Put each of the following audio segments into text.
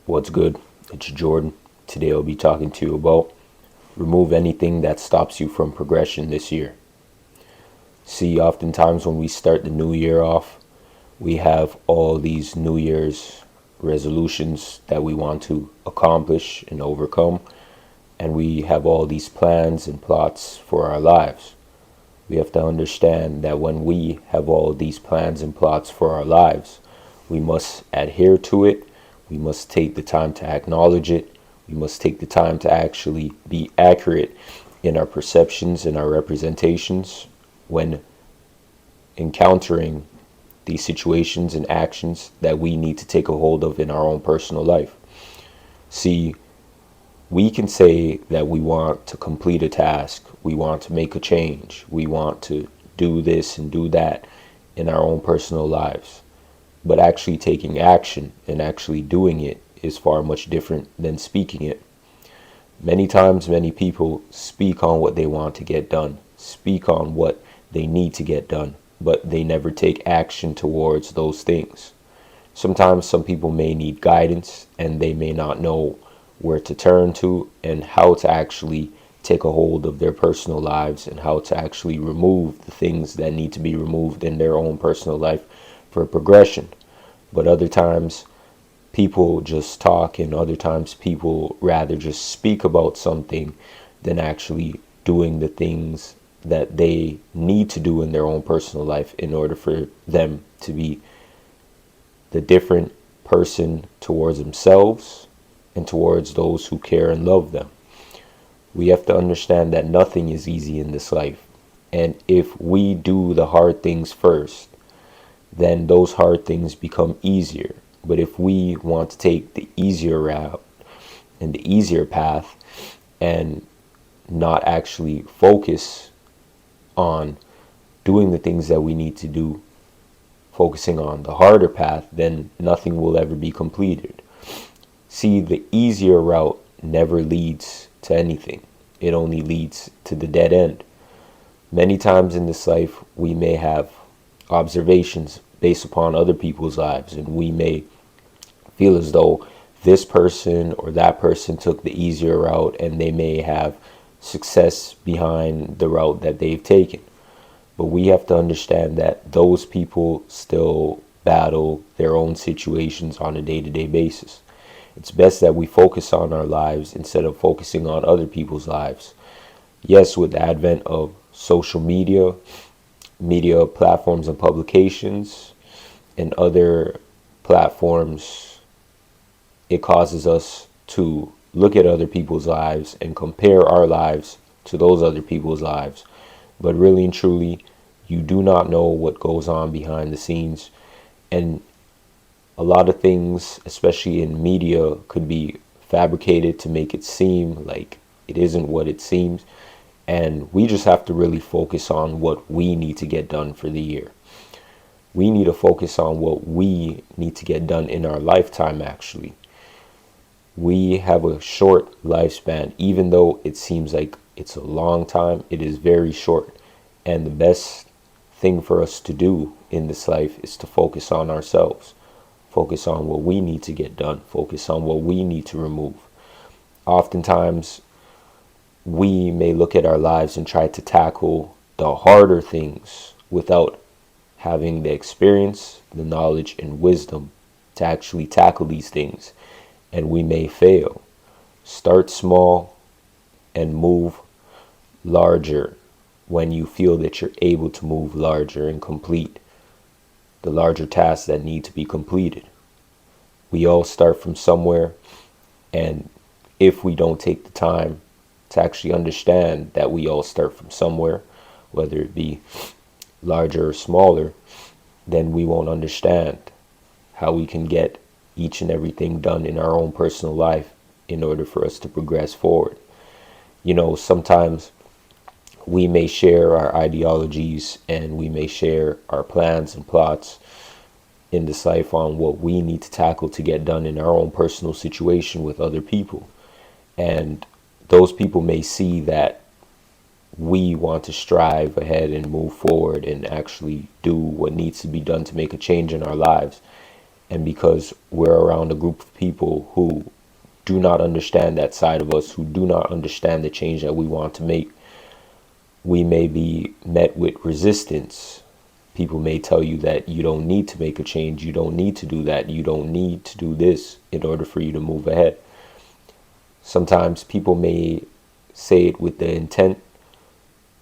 What's good? It's Jordan. Today I'll be talking to you about remove anything that stops you from progression this year. See, oftentimes when we start the new year off, we have all these New Year's resolutions that we want to accomplish and overcome, and we have all these plans and plots for our lives. We have to understand that when we have all these plans and plots for our lives, we must adhere to it. We must take the time to acknowledge it. We must take the time to actually be accurate in our perceptions and our representations when encountering these situations and actions that we need to take a hold of in our own personal life. See, we can say that we want to complete a task, we want to make a change, we want to do this and do that in our own personal lives. But actually taking action and actually doing it is far much different than speaking it. Many times, many people speak on what they want to get done, speak on what they need to get done, but they never take action towards those things. Sometimes some people may need guidance and they may not know where to turn to and how to actually take a hold of their personal lives and how to actually remove the things that need to be removed in their own personal life for progression. But other times people just talk, and other times people rather just speak about something than actually doing the things that they need to do in their own personal life in order for them to be the different person towards themselves and towards those who care and love them. We have to understand that nothing is easy in this life. And if we do the hard things first, then those hard things become easier. But if we want to take the easier route and the easier path and not actually focus on doing the things that we need to do, focusing on the harder path, then nothing will ever be completed. See, the easier route never leads to anything. It only leads to the dead end. Many times in this life, we may have observations based upon other people's lives, and we may feel as though this person or that person took the easier route and they may have success behind the route that they've taken. But we have to understand that those people still battle their own situations on a day-to-day basis. It's best that we focus on our lives instead of focusing on other people's lives. Yes, with the advent of social media, media platforms and publications, and other platforms, it causes us to look at other people's lives and compare our lives to those other people's lives. But really and truly, you do not know what goes on behind the scenes. And a lot of things, especially in media, could be fabricated to make it seem like it isn't what it seems. And we just have to really focus on what we need to get done for the year. We need to focus on what we need to get done in our lifetime, actually. We have a short lifespan. Even though it seems like it's a long time, it is very short. And the best thing for us to do in this life is to focus on ourselves. Focus on what we need to get done. Focus on what we need to remove. Oftentimes, we may look at our lives and try to tackle the harder things without having the experience, the knowledge, and wisdom to actually tackle these things. And we may fail. Start small and move larger when you feel that you're able to move larger and complete the larger tasks that need to be completed. We all start from somewhere, and if we don't take the time to actually understand that we all start from somewhere, whether it be larger or smaller, then we won't understand how we can get each and everything done in our own personal life in order for us to progress forward. You know, sometimes we may share our ideologies and we may share our plans and plots in this life on what we need to tackle to get done in our own personal situation with other people. And those people may see that we want to strive ahead and move forward and actually do what needs to be done to make a change in our lives. And because we're around a group of people who do not understand that side of us, who do not understand the change that we want to make, we may be met with resistance. People may tell you that you don't need to make a change, you don't need to do that, you don't need to do this in order for you to move ahead. Sometimes people may say it with the intent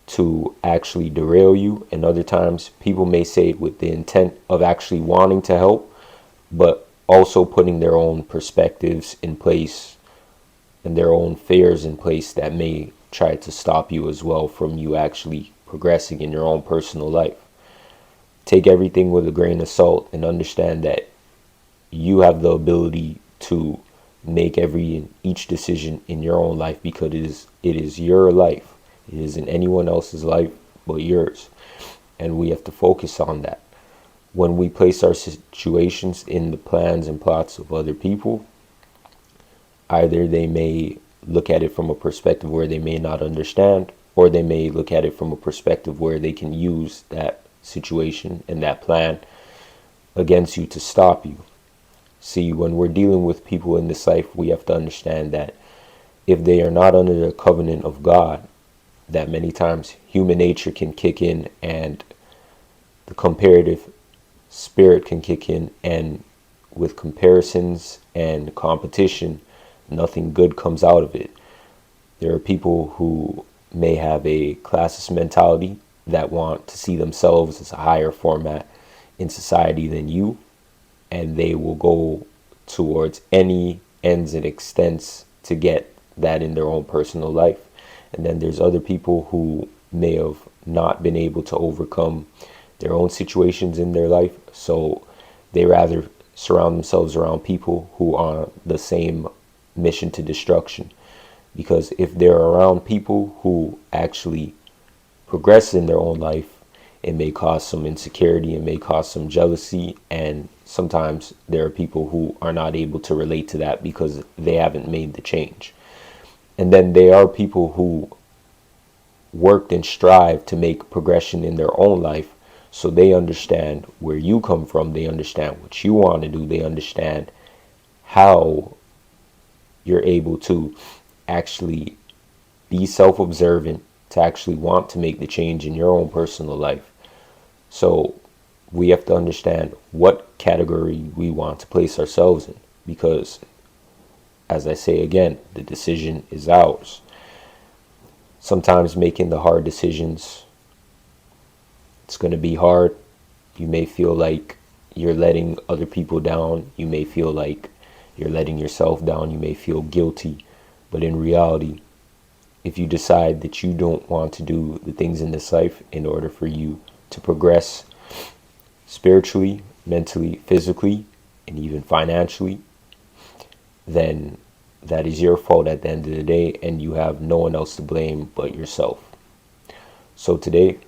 to actually derail you, and other times people may say it with the intent of actually wanting to help, but also putting their own perspectives in place and their own fears in place that may try to stop you as well from you actually progressing in your own personal life. Take everything with a grain of salt and understand that you have the ability to make every and each decision in your own life, because it is your life. It isn't anyone else's life but yours. And we have to focus on that. When we place our situations in the plans and plots of other people, either they may look at it from a perspective where they may not understand, or they may look at it from a perspective where they can use that situation and that plan against you to stop you. See, when we're dealing with people in this life, we have to understand that if they are not under the covenant of God, that many times human nature can kick in and the comparative spirit can kick in, and with comparisons and competition, nothing good comes out of it. There are people who may have a classist mentality that want to see themselves as a higher format in society than you, and they will go towards any ends and extents to get that in their own personal life. And then there's other people who may have not been able to overcome their own situations in their life, so they rather surround themselves around people who are on the same mission to destruction. Because if they're around people who actually progress in their own life, it may cause some insecurity, it may cause some jealousy, and sometimes there are people who are not able to relate to that because they haven't made the change. And then there are people who worked and strive to make progression in their own life, so they understand where you come from, they understand what you want to do, they understand how you're able to actually be self-observant, to actually want to make the change in your own personal life. So we have to understand what category we want to place ourselves in, because, as I say again, the decision is ours. Sometimes making the hard decisions, it's going to be hard. You may feel like you're letting other people down. You may feel like you're letting yourself down. You may feel guilty. But in reality, if you decide that you don't want to do the things in this life in order for you to progress spiritually, mentally, physically, and even financially, then that is your fault at the end of the day, and you have no one else to blame but yourself. So today,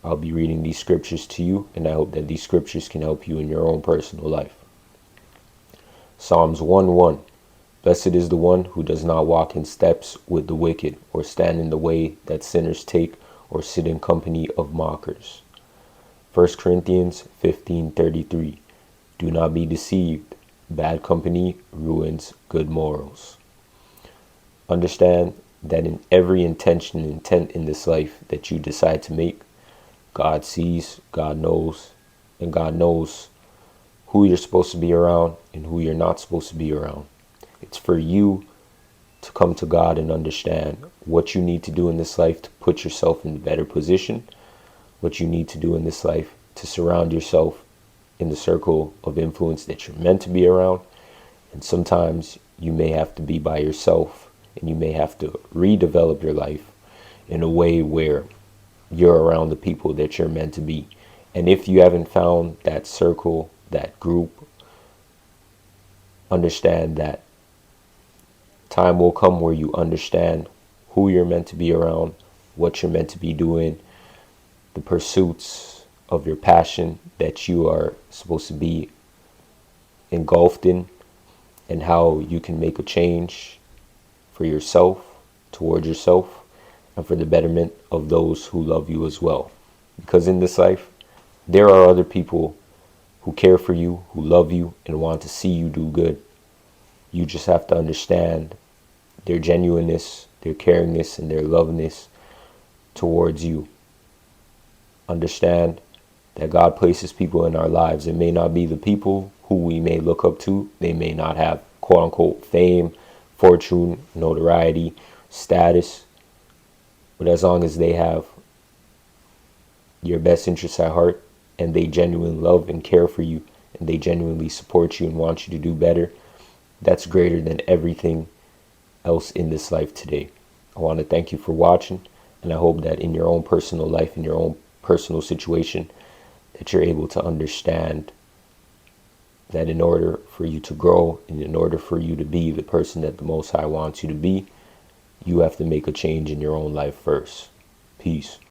I'll be reading these scriptures to you, and I hope that these scriptures can help you in your own personal life. Psalms 1:1. Blessed is the one who does not walk in steps with the wicked, or stand in the way that sinners take, or sit in company of mockers. 1 Corinthians 15:33. Do not be deceived. Bad company ruins good morals. Understand that in every intention and intent in this life that you decide to make, God sees, God knows, and God knows who you're supposed to be around and who you're not supposed to be around. It's for you to come to God and understand what you need to do in this life to put yourself in a better position, what you need to do in this life to surround yourself in the circle of influence that you're meant to be around. And sometimes you may have to be by yourself, and you may have to redevelop your life in a way where you're around the people that you're meant to be. And if you haven't found that circle, that group, understand that time will come where you understand who you're meant to be around, what you're meant to be doing, the pursuits of your passion that you are supposed to be engulfed in, and how you can make a change for yourself, toward yourself, and for the betterment of those who love you as well. Because in this life, there are other people who care for you, who love you, and want to see you do good. You just have to understand their genuineness, their caringness, and their lovingness towards you. Understand that God places people in our lives. It may not be the people who we may look up to. They may not have quote unquote fame, fortune, notoriety, status. But as long as they have your best interests at heart, and they genuinely love and care for you, and they genuinely support you and want you to do better, that's greater than everything else in this life today. I want to thank you for watching, and I hope that in your own personal life, in your own personal situation, that you're able to understand that in order for you to grow, and in order for you to be the person that the Most High wants you to be, you have to make a change in your own life first. Peace.